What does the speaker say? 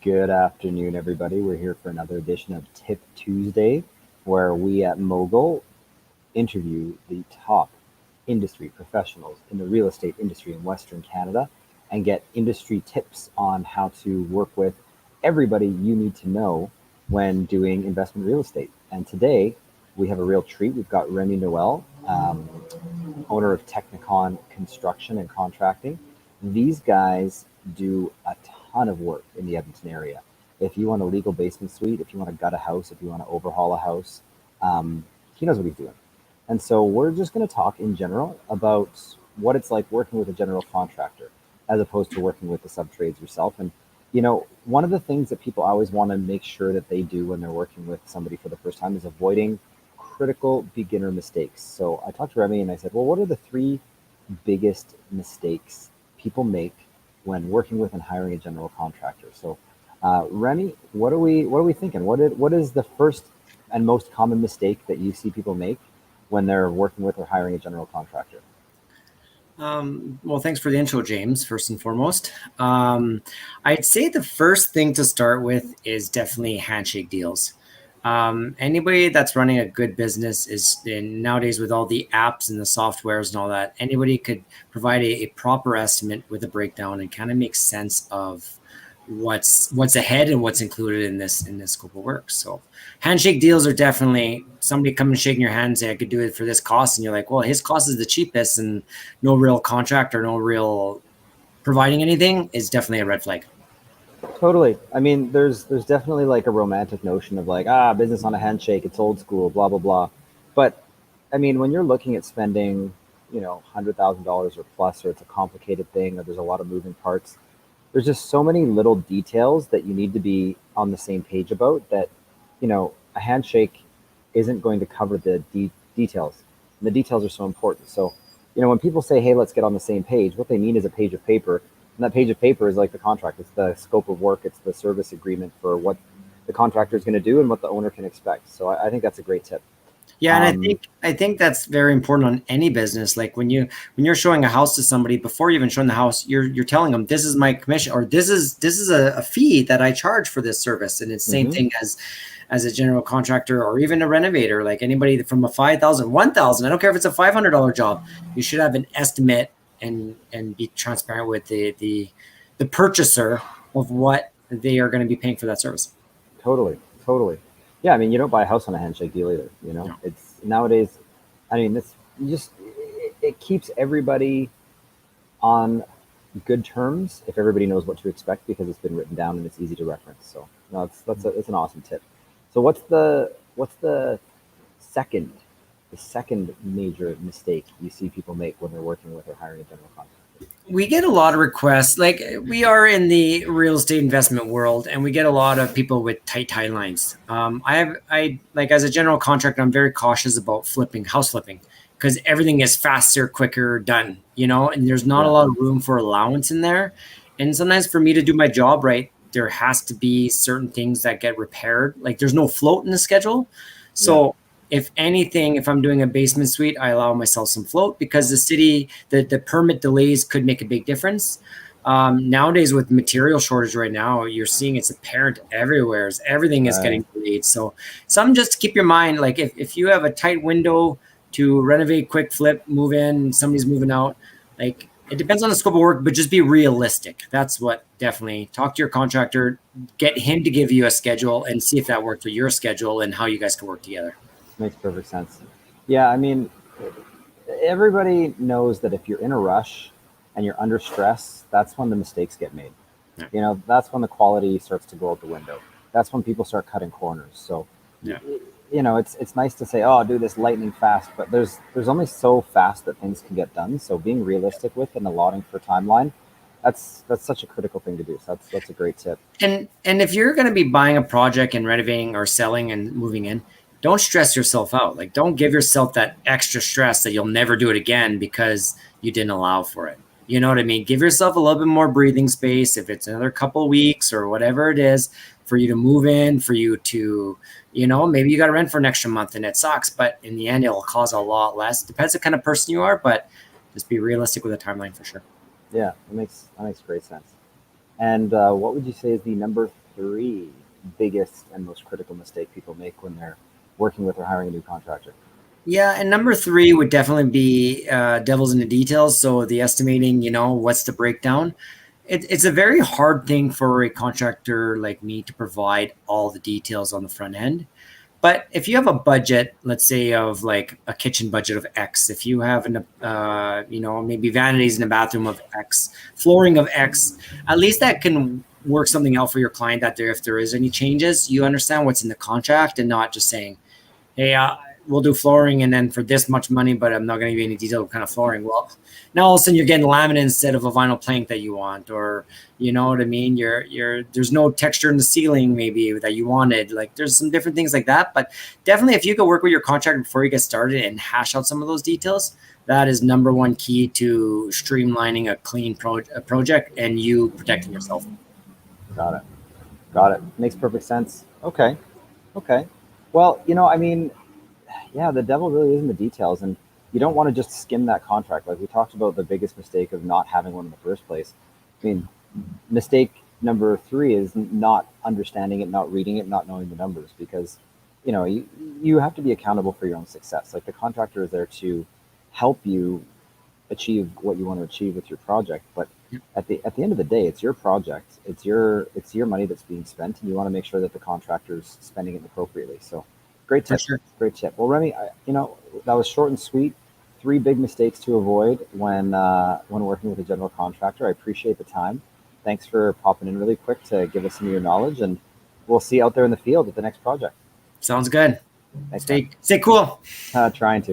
Good afternoon, everybody. We're here for another edition of Tip Tuesday, where we at Mogul interview the top industry professionals in the real estate industry in Western Canada and get industry tips on how to work with everybody you need to know when doing investment real estate. And today we have a real treat. We've got Remy Noel, owner of Technicon Construction and Contracting. These guys do a ton of work in the Edmonton area. If you want a legal basement suite, if you want to gut a house, if you want to overhaul a house, he knows what he's doing. And so we're just going to talk in general about what it's like working with a general contractor as opposed to working with the subtrades yourself. And, one of the things that people always want to make sure that they do when they're working with somebody for the first time is avoiding critical beginner mistakes. So I talked to Remy and I said, well, what are the three biggest mistakes people make when working with and hiring a general contractor? So, Remy, what are we thinking? What is the first and most common mistake that you see people make when they're working with or hiring a general contractor? Well, thanks for the intro, James, first and foremost. I'd say the first thing to start with is definitely handshake deals. Anybody that's running a good business nowadays with all the apps and the softwares and all that, anybody could provide a proper estimate with a breakdown and kind of make sense of what's ahead and what's included in this scope of work. So handshake deals are definitely somebody coming and shaking your hand and say, I could do it for this cost. And you're like, well, his cost is the cheapest and no real contract or no real providing anything is definitely a red flag. Totally. I mean, there's definitely like a romantic notion of like, business on a handshake, it's old school, blah blah blah. But I mean, when you're looking at spending, $100,000 or plus, or it's a complicated thing, or there's a lot of moving parts, there's just so many little details that you need to be on the same page about that, a handshake isn't going to cover the details. And the details are so important. So, when people say, hey, let's get on the same page, what they mean is a page of paper. And that page of paper is like the contract. It's the scope of work. It's the service agreement for what the contractor is going to do and what the owner can expect. So I think that's a great tip. Yeah, and I Um, think I think that's very important on any business. Like when you're showing a house to somebody, before you even showing the house, you're telling them this is my commission, or this is a fee that I charge for this service. And it's the same mhm. thing as a general contractor or even a renovator. Like anybody from a 5,000, 1,000, I don't care if it's a $500 job, you should have an estimate and be transparent with the purchaser of what they are going to be paying for that service. Totally, totally. Yeah, I mean, you don't buy a house on a handshake deal either. No. It's nowadays. I mean, this you just it keeps everybody on good terms if everybody knows what to expect because it's been written down and it's easy to reference. So no, it's an awesome tip. So what's second the second major mistake you see people make when they're working with or hiring a general contractor? We get a lot of requests. Like we are in the real estate investment world, and we get a lot of people with tight timelines. I like as a general contractor, I'm very cautious about house flipping, because everything is faster, quicker, done. And there's not a Yeah, lot of room for allowance in there. And sometimes for me to do my job right, there has to be certain things that get repaired. Like there's no float in the schedule, yeah, so if anything, if I'm doing a basement suite, I allow myself some float because the permit delays could make a big difference. Nowadays, with material shortage right now, you're seeing it's apparent everywhere. Everything is right. getting delayed. So, some just to keep your mind, like if you have a tight window to renovate, quick flip, move in, somebody's moving out, like it depends on the scope of work, but just be realistic. That's what definitely talk to your contractor, get him to give you a schedule and see if that works with your schedule and how you guys can work together. Makes perfect sense. Yeah, I mean, everybody knows that if you're in a rush and you're under stress, that's when the mistakes get made. Yeah. That's when the quality starts to go out the window. That's when people start cutting corners. So, Yeah. it's nice to say, "Oh, I'll do this lightning fast," but there's only so fast that things can get done. So, being realistic with and allotting for timeline, that's such a critical thing to do. So, that's a great tip. And if you're going to be buying a project and renovating or selling and moving in, don't stress yourself out. Like don't give yourself that extra stress that you'll never do it again because you didn't allow for it. You know what I mean? Give yourself a little bit more breathing space if it's another couple weeks or whatever it is for you to move in, for you to, maybe you got to rent for an extra month and it sucks, but in the end it'll cost a lot less. Depends the kind of person you are, but just be realistic with a timeline for sure. Yeah, that makes great sense. And what would you say is the number three biggest and most critical mistake people make when they're working with or hiring a new contractor? Yeah, and number three would definitely be devil's in the details. So the estimating, what's the breakdown? It's a very hard thing for a contractor like me to provide all the details on the front end. But if you have a budget, let's say of like a kitchen budget of X, if you have maybe vanities in a bathroom of X, flooring of X, at least that can work something out for your client that there, if there is any changes, you understand what's in the contract and not just saying, hey, we'll do flooring and then for this much money, but I'm not going to give you any detail what kind of flooring. Well, now all of a sudden you're getting laminate instead of a vinyl plank that you want, or you know what I mean? There's no texture in the ceiling maybe that you wanted. Like there's some different things like that. But definitely if you could work with your contractor before you get started and hash out some of those details, that is number one key to streamlining a clean project and you protecting yourself. Got it. Got it. Makes perfect sense. Okay. Okay. Well, I mean, yeah, the devil really is in the details, and you don't want to just skim that contract. Like we talked about the biggest mistake of not having one in the first place. I mean, mistake number three is not understanding it, not reading it, not knowing the numbers, because you have to be accountable for your own success. Like the contractor is there to help you achieve what you want to achieve with your project, but at the end of the day, it's your project, it's your money that's being spent, and you want to make sure that the contractor's spending it appropriately. So great For tip. sure. Great tip. Well, Remy, that was short and sweet. Three big mistakes to avoid when working with a general contractor. I appreciate the time. Thanks for popping in really quick to give us some of your knowledge, and we'll see you out there in the field at the next project. Sounds good. Thanks, Stay cool. Trying to.